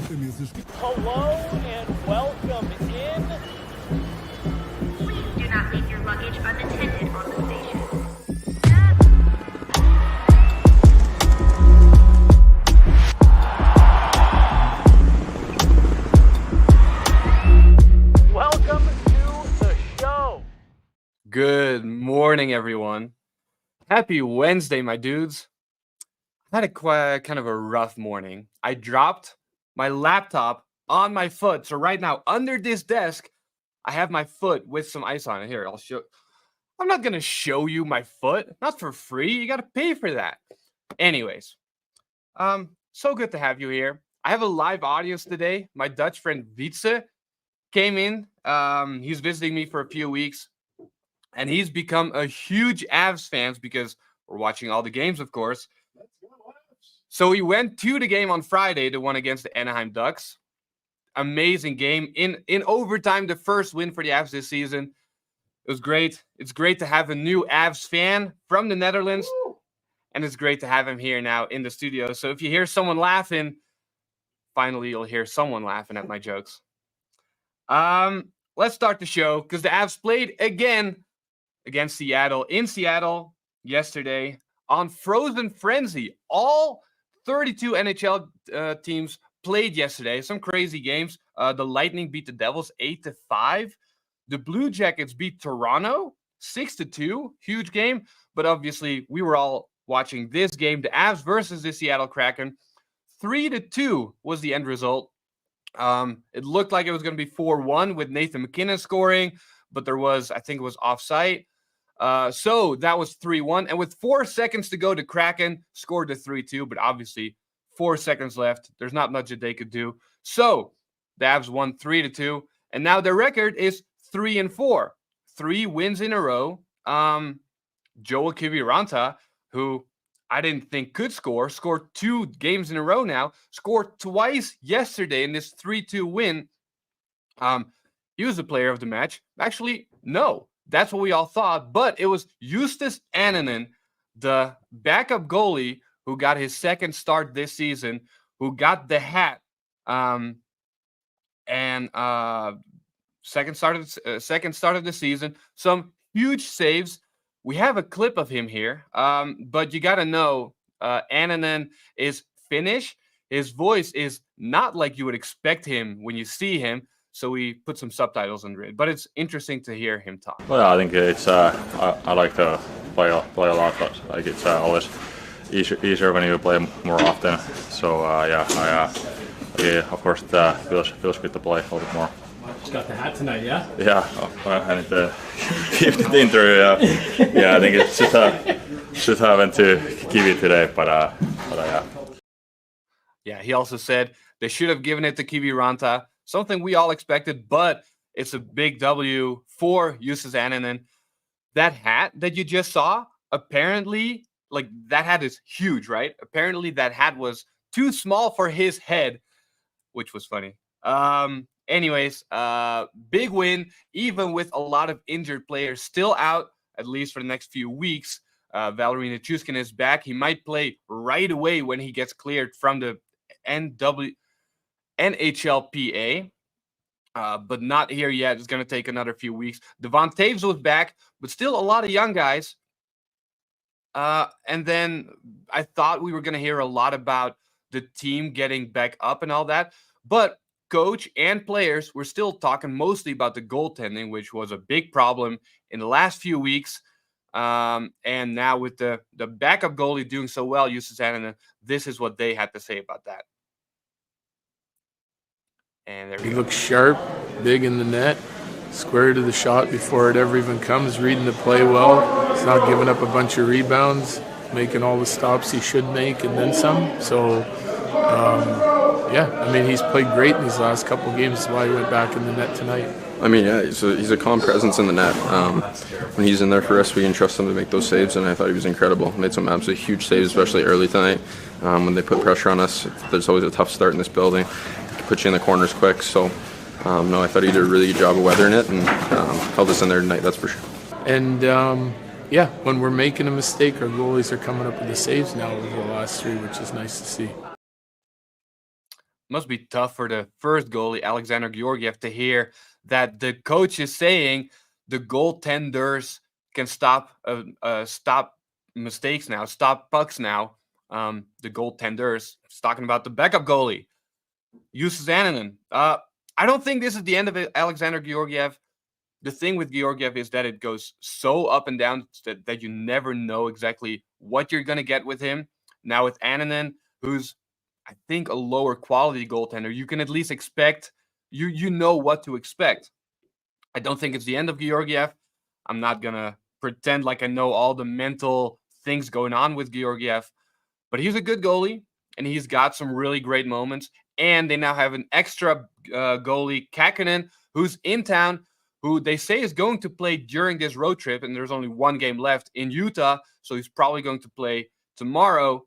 Hello and welcome in. Please do not leave your luggage unattended on the station. Welcome to the show. Good morning, everyone. Happy Wednesday, my dudes. I had a kind of a rough morning. I dropped my laptop on my foot. So right now, under this desk, I have my foot with some ice on it. Here, I'll show. I'm not going to show you my foot. Not for free. You got to pay for that. Anyways, so good to have you here. I have a live audience today. My Dutch friend Wietse came in. He's visiting me for a few weeks. And he's become a huge Avs fan because we're watching all the games, of course. So he went to the game on Friday, the one against the Anaheim Ducks. Amazing game. In overtime, the first win for the Avs this season. It was great. It's great to have a new Avs fan from the Netherlands. And it's great to have him here now in the studio. So if you hear someone laughing, finally you'll hear someone laughing at my jokes. Let's start the show because the Avs played again against Seattle in Seattle yesterday on Frozen Frenzy. All 32 NHL teams played yesterday. Some crazy games. The Lightning beat the Devils 8-5. The Blue Jackets beat Toronto 6-2. Huge game. But obviously, we were all watching this game. The Avs versus the Seattle Kraken. 3-2 was the end result. It looked like it was going to be 4-1 with Nathan McKinnon scoring. But there was, I think it was offside. So that was 3-1. And with 4 seconds to go, the Kraken scored the 3-2. But obviously, 4 seconds left. There's not much that they could do. So the Avs won 3-2. And now their record is 3-4. 3 wins in a row. Joel Kiviranta, who I didn't think could score, scored 2 games in a row now. Scored twice yesterday in this 3-2 win. He was the player of the match. Actually, no. That's what we all thought. But it was Justus Annunen, the backup goalie, who got his second start this season, who got the hat. Second start of the season. Some huge saves. We have a clip of him here. But you got to know, Annunen is Finnish. His voice is not like you would expect him when you see him. So we put some subtitles under it, but it's interesting to hear him talk. Well, yeah, I think it's I like to play a lot, but like it's always easier when you play more often. So yeah, of course it feels good to play a little bit more. Just got the hat tonight, yeah? Yeah, I need to keep the intro. Yeah, I think it should happen to Kiwi today, but yeah. Yeah, he also said they should have given it to Kiviranta. Something we all expected, but it's a big W for Justus Annunen. That hat that you just saw, apparently, like that hat is huge, right? Apparently that hat was too small for his head, which was funny. Anyways, big win, even with a lot of injured players still out, at least for the next few weeks. Valeri Nichushkin is back. He might play right away when he gets cleared from the NHLPA, but not here yet. It's going to take another few weeks. Devon Taves was back, but still a lot of young guys. And then I thought we were going to hear a lot about the team getting back up and all that. But coach and players were still talking mostly about the goaltending, which was a big problem in the last few weeks. And now with the backup goalie doing so well, Justus Annunen, this is what they had to say about that. And there he looks sharp, big in the net, square to the shot before it ever even comes, reading the play well. He's not giving up a bunch of rebounds, making all the stops he should make and then some. So, yeah, I mean, he's played great in these last couple of games. That's why he went back in the net tonight. I mean, yeah, he's a calm presence in the net. When he's in there for us, we can trust him to make those saves, and I thought he was incredible. Made some absolutely huge saves, especially early tonight. When they put pressure on us, there's always a tough start in this building. Put you in the corners quick. So, no, I thought he did a really good job of weathering it and held us in there tonight, that's for sure. And, yeah, when we're making a mistake, our goalies are coming up with the saves now over the last 3, which is nice to see. must be tough for the first goalie, Alexander Georgiev, to hear that the coach is saying the goaltenders can stop mistakes now, stop pucks now. The goaltenders, he's talking about the backup goalie, Justus Annunen. I don't think this is the end of it, Alexander Georgiev. The thing with Georgiev is that it goes so up and down that you never know exactly what you're going to get with him. Now with Annunen, who's, I think, a lower quality goaltender, you can at least expect, you know what to expect. I don't think it's the end of Georgiev. I'm not going to pretend like I know all the mental things going on with Georgiev, but he's a good goalie, and he's got some really great moments. And they now have an extra goalie, Kakkonen, who's in town, who they say is going to play during this road trip, and there's only one game left in Utah, so he's probably going to play tomorrow.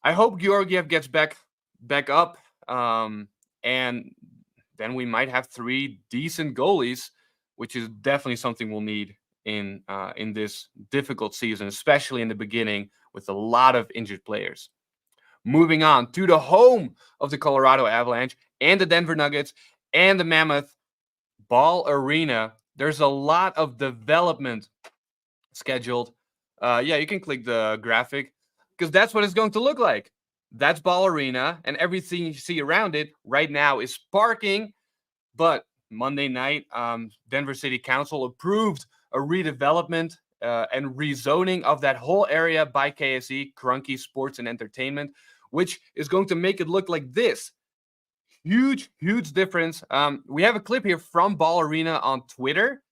I hope Georgiev gets back up, and then we might have 3 decent goalies, which is definitely something we'll need in this difficult season, especially in the beginning with a lot of injured players. Moving on to the home of the Colorado Avalanche and the Denver Nuggets and the Mammoth, Ball Arena. There's a lot of development scheduled. You can click the graphic because that's what it's going to look like. That's Ball Arena, and everything you see around it right now is parking. But Monday night, Denver City Council approved a redevelopment and rezoning of that whole area by KSE, Kroenke Sports and Entertainment, which is going to make it look like this. Huge difference. We have a clip here from Ball Arena on Twitter,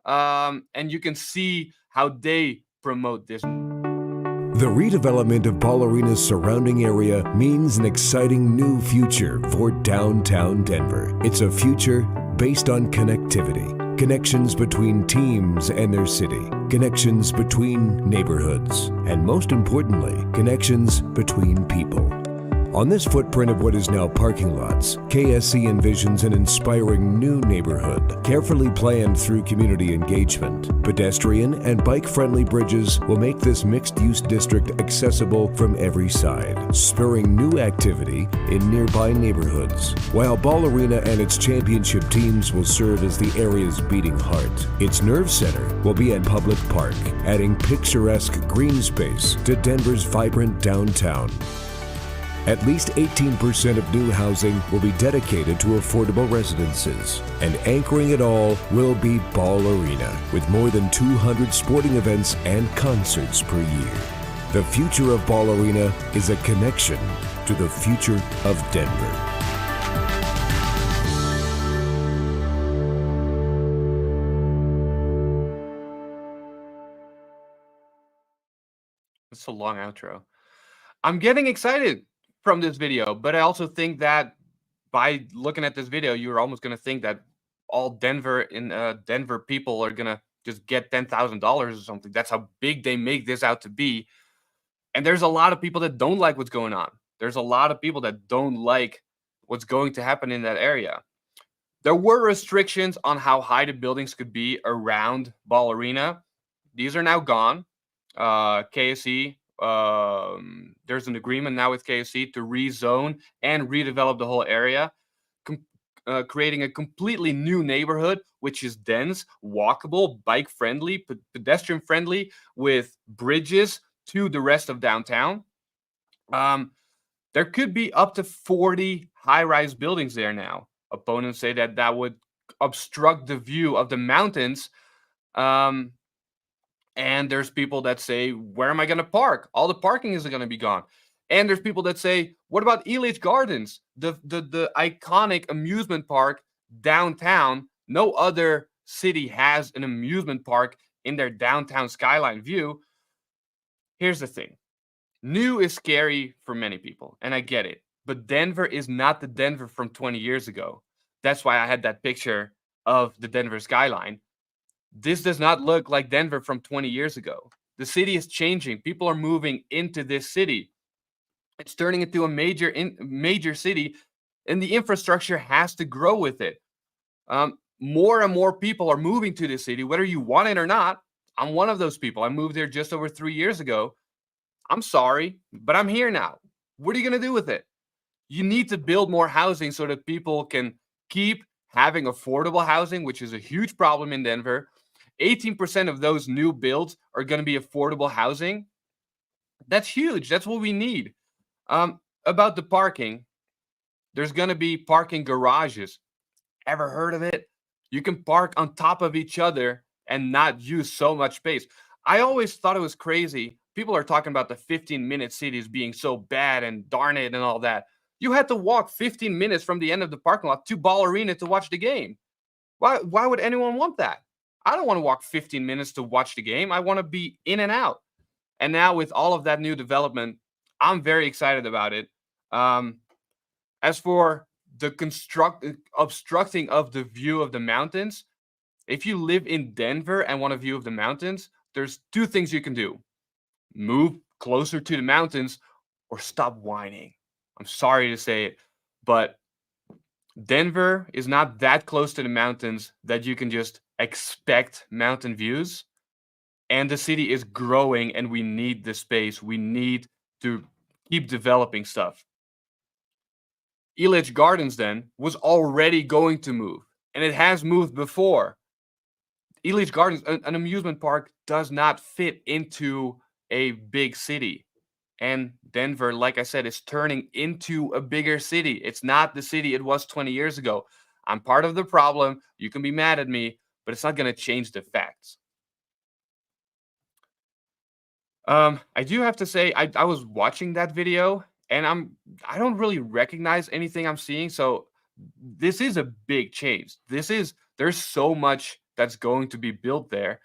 and you can see how they promote this. The redevelopment of Ball Arena's surrounding area means an exciting new future for downtown Denver. It's a future based on connectivity, connections between teams and their city, connections between neighborhoods, and most importantly, connections between people. On this footprint of what is now parking lots, KSC envisions an inspiring new neighborhood, carefully planned through community engagement. Pedestrian and bike-friendly bridges will make this mixed-use district accessible from every side, spurring new activity in nearby neighborhoods. While Ball Arena and its championship teams will serve as the area's beating heart, its nerve center will be at Public Park, adding picturesque green space to Denver's vibrant downtown. At least 18% of new housing will be dedicated to affordable residences, and anchoring it all will be Ball Arena, with more than 200 sporting events and concerts per year. The future of Ball Arena is a connection to the future of Denver. It's a long outro. I'm getting excited from this video, but I also think that by looking at this video, you're almost going to think that all Denver people are going to just get $10,000 or something. That's how big they make this out to be. And there's a lot of people that don't like what's going on. There's a lot of people that don't like what's going to happen in that area. There were restrictions on how high the buildings could be around Ball Arena. These are now gone. KSE, there's an agreement now with KSE to rezone and redevelop the whole area, creating a completely new neighborhood, which is dense, walkable, bike-friendly, pedestrian-friendly, with bridges to the rest of downtown. There could be up to 40 high-rise buildings there now. Opponents say that that would obstruct the view of the mountains. And there's people that say, where am I going to park? All the parking is going to be gone. And there's people that say, what about Elitch Gardens, the iconic amusement park downtown? No other city has an amusement park in their downtown skyline view. Here's the thing. New is scary for many people, and I get it. But Denver is not the Denver from 20 years ago. That's why I had that picture of the Denver skyline. This does not look like Denver from 20 years ago. The city is changing. People are moving into this city. It's turning into a major city, and the infrastructure has to grow with it. More and more people are moving to this city, whether you want it or not. I'm one of those people. I moved here just over 3 years ago. I'm sorry, but I'm here now. What are you going to do with it? you need to build more housing so that people can keep having affordable housing, which is a huge problem in Denver. 18% of those new builds are going to be affordable housing. That's huge. That's what we need. About the parking, there's going to be parking garages. Ever heard of it? You can park on top of each other and not use so much space. I always thought it was crazy. People are talking about the 15-minute cities being so bad and darn it and all that. You had to walk 15 minutes from the end of the parking lot to Ball Arena to watch the game. Why would anyone want that? I don't want to walk 15 minutes to watch the game. I want to be in and out. And now with all of that new development, I'm very excited about it. As for the obstructing of the view of the mountains, if you live in Denver and want a view of the mountains, there's two things you can do. Move closer to the mountains or stop whining. I'm sorry to say it, but Denver is not that close to the mountains that you can just expect mountain views. And the city is growing and we need the space. We need to keep developing stuff. Elitch Gardens then was already going to move, and it has moved before. Elitch Gardens, an amusement park, does not fit into a big city. And Denver, like I said, is turning into a bigger city. It's not the city it was 20 years ago. I'm part of the problem. You can be mad at me, but it's not going to change the facts. I do have to say, I was watching that video, and I don't really recognize anything I'm seeing. So this is a big change. There's so much that's going to be built there.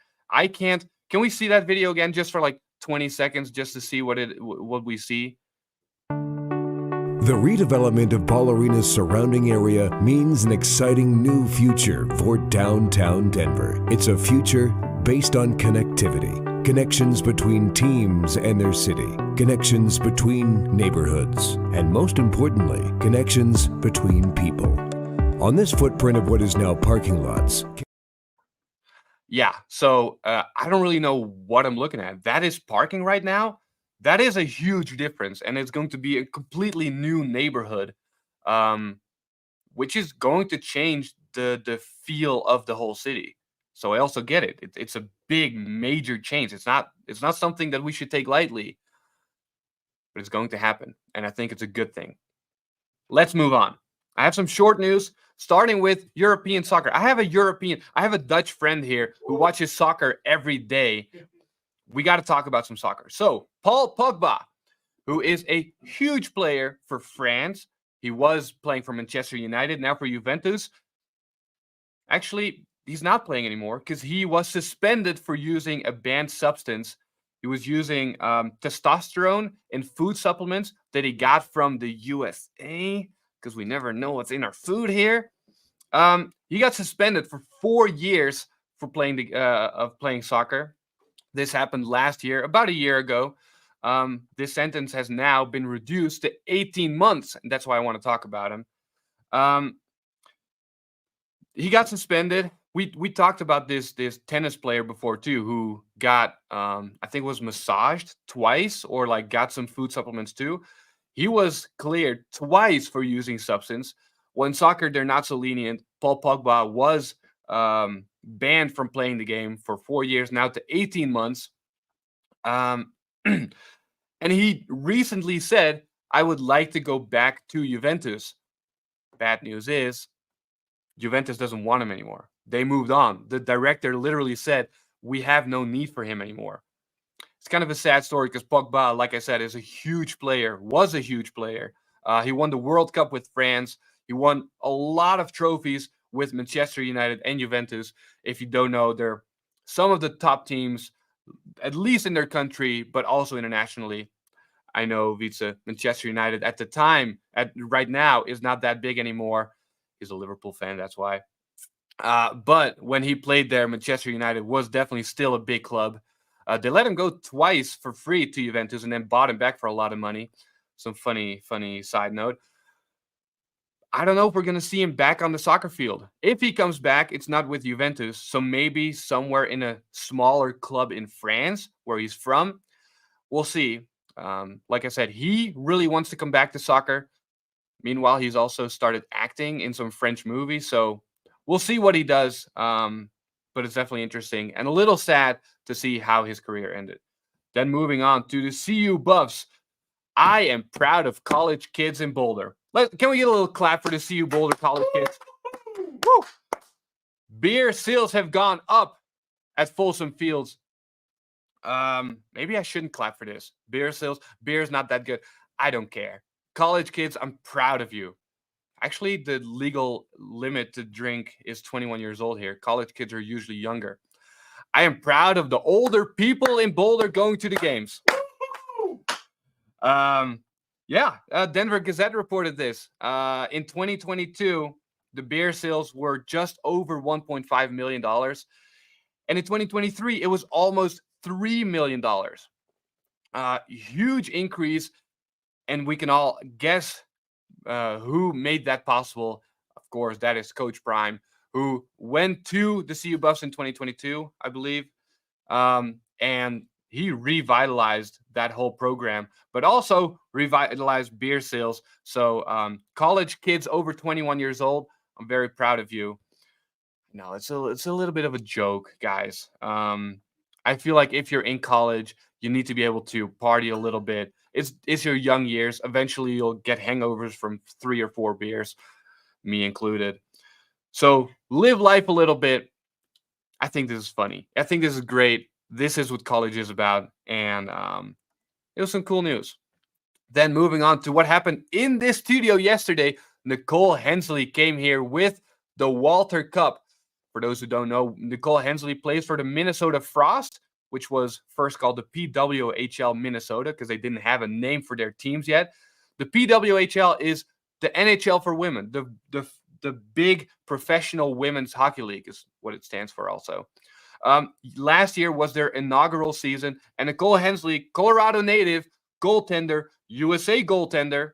Can we see that video again just for like 20 seconds just to see what we see? The redevelopment of Ball Arena's surrounding area means an exciting new future for downtown Denver. It's a future based on connectivity. Connections between teams and their city, connections between neighborhoods, and most importantly, connections between people. On this footprint of what is now parking lots. Yeah, so I don't really know what I'm looking at. That is parking right now. That is a huge difference, and it's going to be a completely new neighborhood, which is going to change the feel of the whole city. So I also get it. It's a big, major change. It's not something that we should take lightly, but it's going to happen, and I think it's a good thing. Let's move on. I have some short news, starting with European soccer. I have a Dutch friend here who watches soccer every day. We got to talk about some soccer. So Paul Pogba, who is a huge player for France. He was playing for Manchester United, now for Juventus. Actually, he's not playing anymore because he was suspended for using a banned substance. He was using testosterone in food supplements that he got from the USA, because we never know what's in our food here. He got suspended for 4 years for playing soccer. This happened last year, about a year ago. This sentence has now been reduced to 18 months, and that's why I want to talk about him. He got suspended. We talked about this tennis player before too, who got I think was massaged twice, or like got some food supplements too. He was cleared twice for using substance. Well, in soccer, they're not so lenient. Paul Pogba was banned from playing the game for 4 years, now to 18 months. And he recently said, I would like to go back to Juventus. Bad news is, Juventus doesn't want him anymore. They moved on. The director literally said, we have no need for him anymore. It's kind of a sad story because Pogba, like I said, was a huge player. He won the World Cup with France. He won a lot of trophies with Manchester United and Juventus. If you don't know, they're some of the top teams, at least in their country, but also internationally. I know Manchester United at the time, right now, is not that big anymore. He's a Liverpool fan, that's why. But when he played there, Manchester United was definitely still a big club. They let him go twice for free to Juventus and then bought him back for a lot of money. Some funny side note. I don't know if we're going to see him back on the soccer field. If he comes back, it's not with Juventus. So maybe somewhere in a smaller club in France where he's from. We'll see. Like I said, he really wants to come back to soccer. Meanwhile, he's also started acting in some French movies, so we'll see what he does. But it's definitely interesting and a little sad to see how his career ended. Then moving on to the CU Buffs. I am proud of college kids in Boulder. Can we get a little clap for the CU Boulder college kids? Woo! Beer sales have gone up at Folsom Fields. Maybe I shouldn't clap for this. Beer sales, beer is not that good. I don't care. College kids, I'm proud of you. Actually, the legal limit to drink is 21 years old here. College kids are usually younger. I am proud of the older people in Boulder going to the games. Denver Gazette reported this. In 2022, the beer sales were just over $1.5 million. And in 2023, it was almost $3 million. Huge increase. And we can all guess who made that possible. Of course, that is Coach Prime, who went to the CU Buffs in 2022, I believe. And he revitalized that whole program, but also revitalized beer sales. So college kids over 21 years old, I'm very proud of you. No, it's a little bit of a joke, guys. I feel like if you're in college, you need to be able to party a little bit. It's your young years. Eventually, you'll get hangovers from 3 or 4 beers, me included. So live life a little bit. I think this is funny. I think this is great. This is what college is about, and it was some cool news. Then moving on to what happened in this studio yesterday, Nicole Hensley came here with the Walter Cup. For those who don't know, Nicole Hensley plays for the Minnesota Frost, which was first called the PWHL Minnesota because they didn't have a name for their teams yet. The PWHL is the NHL for women. The big professional women's hockey league is what it stands for also. Last year was their inaugural season, and Nicole Hensley, Colorado native, goaltender, USA goaltender,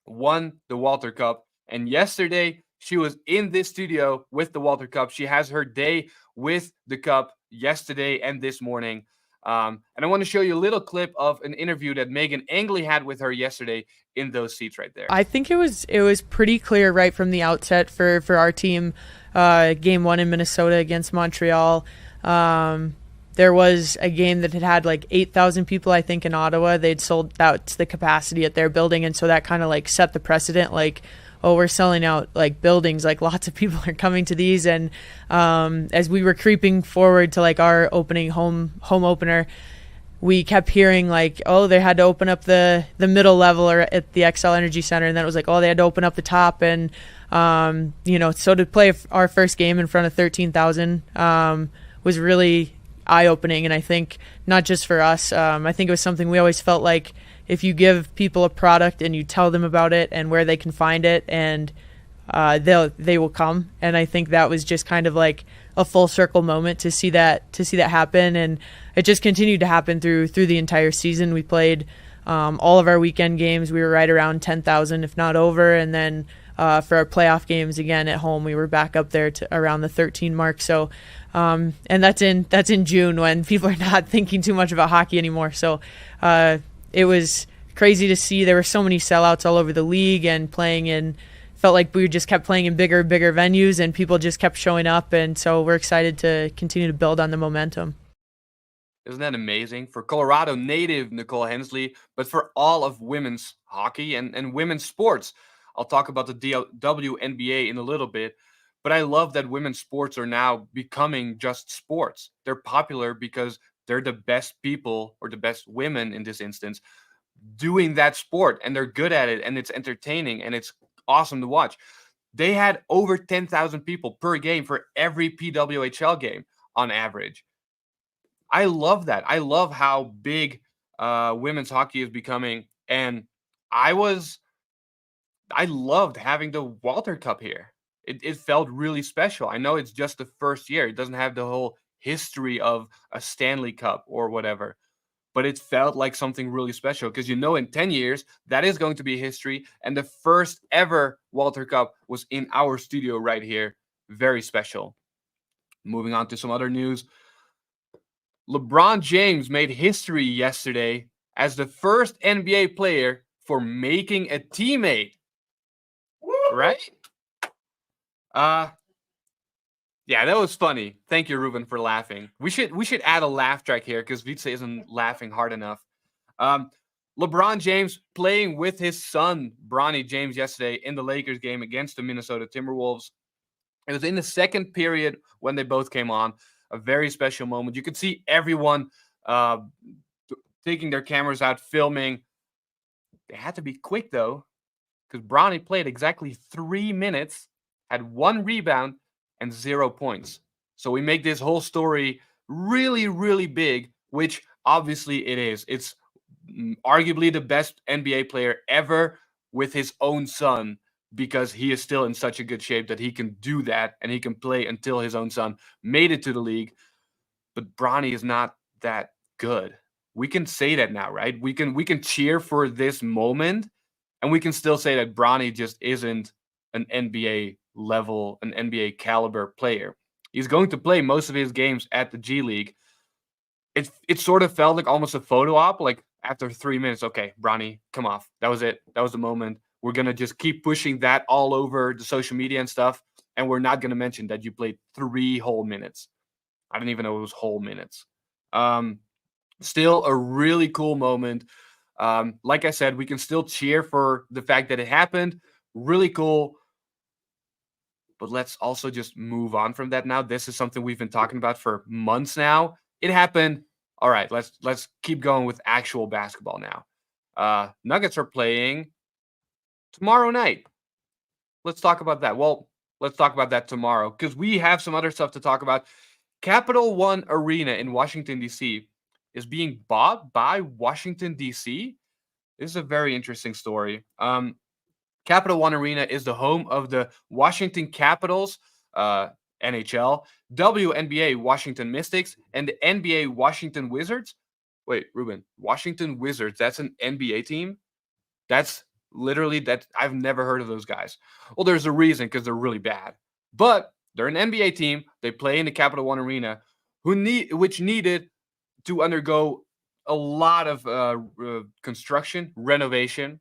won the Walter Cup. And yesterday, she was in this studio with the Walter Cup. She has her day with the Cup yesterday and this morning. And I want to show you a little clip of an interview that Megan Angley had with her yesterday in those seats right there. I think it was pretty clear right from the outset for our team. Game 1 in Minnesota against Montreal. There was a game that had like 8,000 people, I think, in Ottawa. They'd sold out the capacity at their building, and so that kind of like set the precedent. Like, oh, we're selling out like buildings, like lots of people are coming to these. And as we were creeping forward to like our opening home opener, we kept hearing like, oh, they had to open up the middle level or at the XL Energy Center, and then it was like, oh, they had to open up the top. And so to play our first game in front of 13,000 was really eye-opening. And I think not just for us, I think it was something we always felt like if you give people a product and you tell them about it and where they can find it, and they will come. And I think that was just kind of like a full circle moment to see that happen. And it just continued to happen through the entire season. We played all of our weekend games. We were right around 10,000, if not over. And then for our playoff games again at home, we were back up there to around the 13 mark. So, and that's in June when people are not thinking too much about hockey anymore. So, it was crazy to see. There were so many sellouts all over the league and felt like we just kept playing in bigger venues and people just kept showing up. And so we're excited to continue to build on the momentum. Isn't that amazing? For Colorado native Nicole Hensley, but for all of women's hockey and women's sports. I'll talk about the WNBA in a little bit, but I love that women's sports are now becoming just sports. They're popular because they're the best people, or the best women in this instance, doing that sport, and they're good at it, and it's entertaining, and it's awesome to watch. They had over 10,000 people per game for every PWHL game on average. I love that. I love how big women's hockey is becoming, and I loved having the Walter Cup here. It felt really special. I know it's just the first year. It doesn't have the whole history of a Stanley Cup or whatever, but it felt like something really special because in 10 years, that is going to be history. And the first ever Walter Cup was in our studio right here. Very special. Moving on to some other news. LeBron James made history yesterday as the first NBA player for making a teammate Right? Yeah, that was funny. Thank you, Ruben, for laughing. We should add a laugh track here because Vitse isn't laughing hard enough. LeBron James playing with his son, Bronny James, yesterday in the Lakers game against the Minnesota Timberwolves. It was in the second period when they both came on. A very special moment. You could see everyone taking their cameras out, filming. They had to be quick, though, because Bronny played exactly 3 minutes, had 1 rebound, and 0 points. So we make this whole story really, really big, which obviously it is. It's arguably the best NBA player ever with his own son, because he is still in such a good shape that he can do that and he can play until his own son made it to the league. But Bronny is not that good. We can say that now, right? We can cheer for this moment, and we can still say that Bronny just isn't an NBA level, an NBA caliber player. He's going to play most of his games at the G League. It sort of felt like almost a photo op, like after 3 minutes, okay, Bronny, come off. That was it. That was the moment. We're going to just keep pushing that all over the social media and stuff, and we're not going to mention that you played 3 whole minutes. I didn't even know it was whole minutes. Still a really cool moment. Like I said, we can still cheer for the fact that it happened. Really cool. But let's also just move on from that now. This is something we've been talking about for months now. It happened. All right, let's keep going with actual basketball now. Nuggets are playing tomorrow night. Let's talk about that. Well, let's talk about that tomorrow because we have some other stuff to talk about. Capital One Arena in Washington, D.C. is being bought by Washington, D.C. This is a very interesting story. Capital One Arena is the home of the Washington Capitals, NHL, WNBA Washington Mystics, and the NBA Washington Wizards. Wait, Ruben, Washington Wizards, that's an NBA team? That's literally that. I've never heard of those guys. Well, there's a reason, because they're really bad. But they're an NBA team. They play in the Capital One Arena, which needed to undergo a lot of construction, renovation.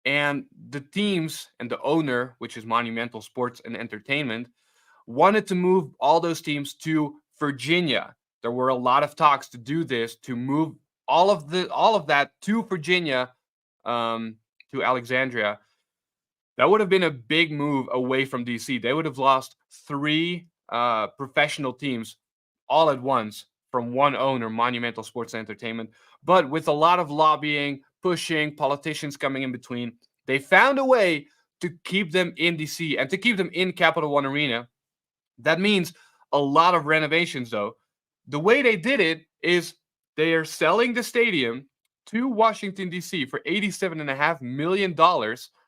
And the teams and the owner, which is Monumental Sports and Entertainment, wanted to move all those teams to Virginia. There were a lot of talks to do this, to move all of that to Virginia, to Alexandria. That would have been a big move away from DC. They would have lost 3 professional teams all at once from one owner, Monumental Sports and Entertainment. But with a lot of lobbying, pushing, politicians coming in between, they found a way to keep them in DC and to keep them in Capital One Arena. That means a lot of renovations, though. The way they did it is they are selling the stadium to Washington, D.C. for $87.5 million,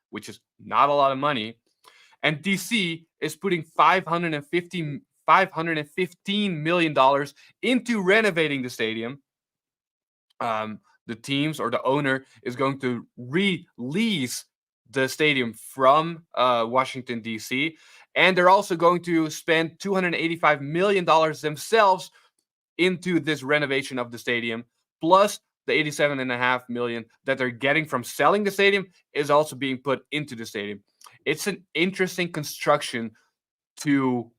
which is not a lot of money. And D.C. is putting $515 million into renovating the stadium. The teams or the owner is going to release the stadium from Washington, D.C. And they're also going to spend $285 million themselves into this renovation of the stadium. Plus, the $87.5 million that they're getting from selling the stadium is also being put into the stadium. It's an interesting construction to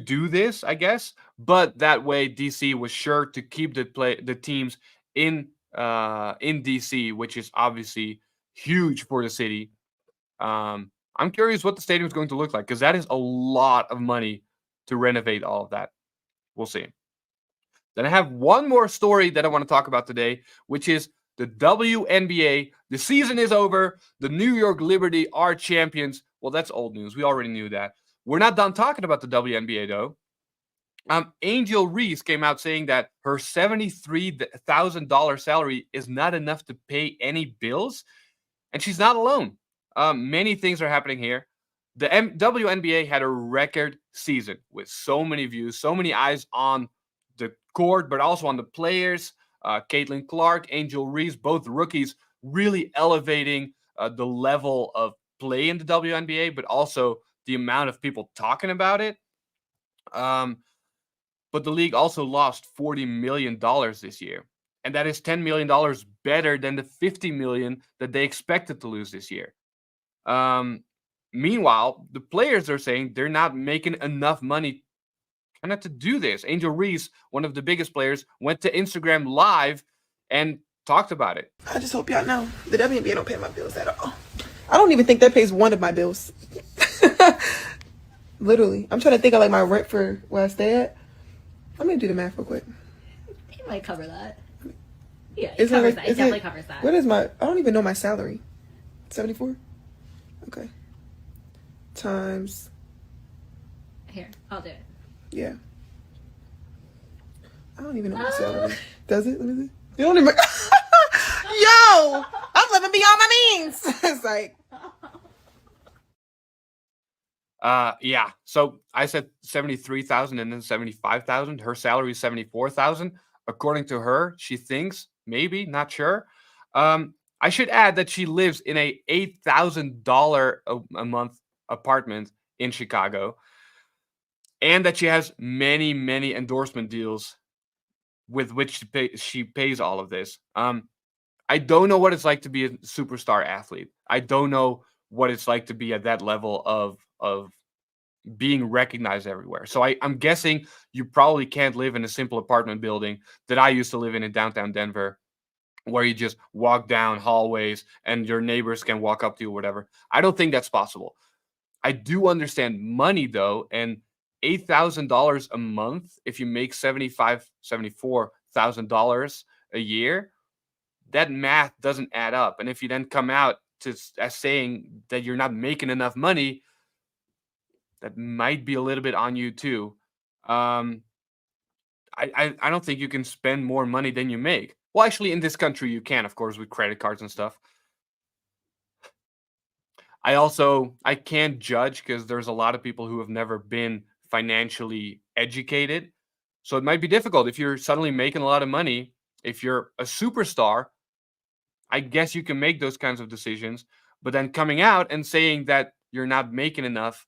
do this, I guess. But that way, DC was sure to keep the teams in DC, which is obviously huge for the city. I'm curious what the stadium is going to look like, because that is a lot of money to renovate all of that. We'll see. Then I have one more story that I want to talk about today, which is the WNBA. The season is over. The New York Liberty are champions. Well, that's old news. We already knew that. We're not done talking about the WNBA, though. Angel Reese came out saying that her $73,000 salary is not enough to pay any bills, and she's not alone. Many things are happening here. The WNBA had a record season with so many views, so many eyes on the court, but also on the players. Caitlin Clark, Angel Reese, both rookies, really elevating the level of play in the WNBA, but also the amount of people talking about it. But the league also lost $40 million this year. And that is $10 million better than the $50 million that they expected to lose this year. Meanwhile, the players are saying they're not making enough money kind of to do this. Angel Reese, one of the biggest players, went to Instagram Live and talked about it. I just hope y'all know the WNBA don't pay my bills at all. I don't even think that pays one of my bills. Literally. I'm trying to think of like my rent for where I stay at. I'm gonna do the math real quick. It might cover that. Yeah, It definitely covers that. What is I don't even know my salary. 74? Okay. Times. Here, I'll do it. Yeah. I don't even know my salary. Does it? Let me see. You don't even. Yo! I'm living beyond my means. It's like. Yeah. So I said 73,000 and then 75,000. Her salary is 74,000. According to her, she thinks, maybe, not sure. I should add that she lives in a $8,000 a month apartment in Chicago, and that she has many, many endorsement deals with which she pays all of this. I don't know what it's like to be a superstar athlete. I don't know what it's like to be at that level of being recognized everywhere. So I'm guessing you probably can't live in a simple apartment building that I used to live in downtown Denver, where you just walk down hallways and your neighbors can walk up to you or whatever. I don't think that's possible. I do understand money though, and $8,000 a month, if you make $74,000 a year, that math doesn't add up. And if you then come out as saying that you're not making enough money, that might be a little bit on you too. I don't think you can spend more money than you make. Well, actually, in this country, you can, of course, with credit cards and stuff. I can't judge because there's a lot of people who have never been financially educated. So it might be difficult if you're suddenly making a lot of money. If you're a superstar, I guess you can make those kinds of decisions. But then coming out and saying that you're not making enough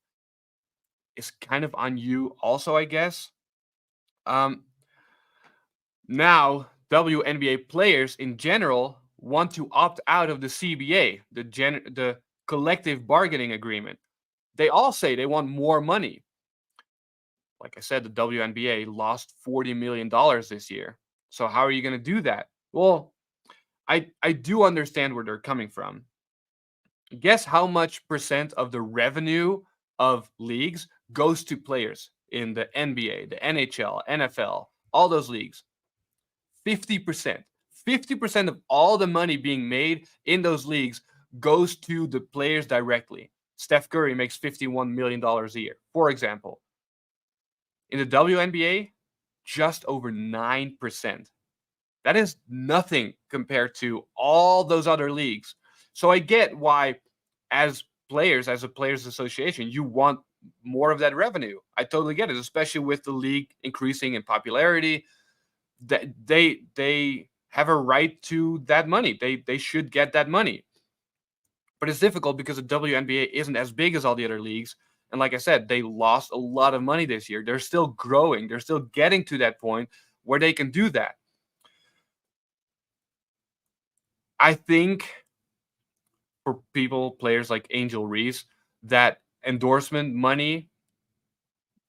is kind of on you also, I guess. Now, WNBA players in general want to opt out of the CBA, the collective bargaining agreement. They all say they want more money. Like I said, the WNBA lost $40 million this year. So how are you going to do that? Well, I do understand where they're coming from. Guess how much percent of the revenue of leagues goes to players in the NBA, the NHL, NFL, all those leagues? 50%. 50% of all the money being made in those leagues goes to the players directly. Steph Curry makes $51 million a year, for example. In the WNBA, just over 9%. That is nothing compared to all those other leagues. So I get why, as players, as a players association, you want more of that revenue. I totally get it, especially with the league increasing in popularity. That they have a right to that money. They should get that money. But it's difficult because the WNBA isn't as big as all the other leagues. And like I said, they lost a lot of money this year. They're still growing. They're still getting to that point where they can do that. I think for players like Angel Reese, that endorsement money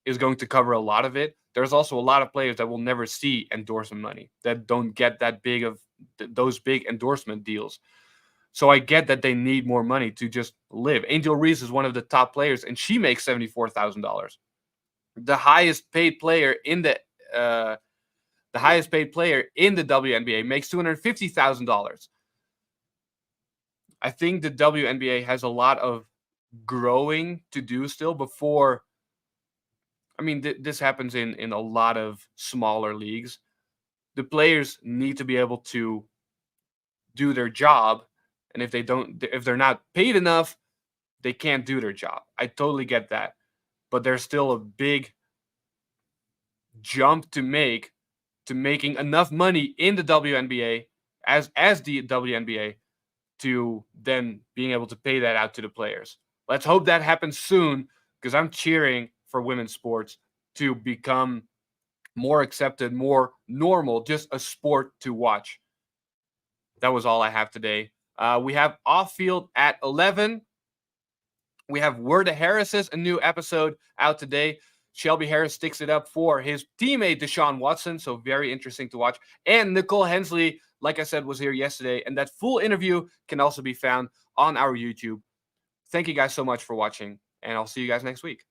is going to cover a lot of it. There's also a lot of players that will never see endorsement money, that don't get that big of those big endorsement deals. So I get that they need more money to just live. Angel Reese is one of the top players, and she makes $74,000. The highest paid player in the WNBA makes $250,000. I think the WNBA has a lot of growing to do still before. I mean, this happens in a lot of smaller leagues. The players need to be able to do their job, and if they're not paid enough, they can't do their job. I totally get that, but there's still a big jump to make to making enough money in the WNBA as the WNBA to then being able to pay that out to the players. Let's hope that happens soon, because I'm cheering for women's sports to become more accepted, more normal, just a sport to watch. That was all I have today. We have off field at 11. We have Word of Harris's, a new episode out today. Shelby Harris sticks it up for his teammate Deshaun Watson, so very interesting to watch. And Nicole Hensley, like I said, was here yesterday, and that full interview can also be found on our YouTube. Thank you guys so much for watching, and I'll see you guys next week.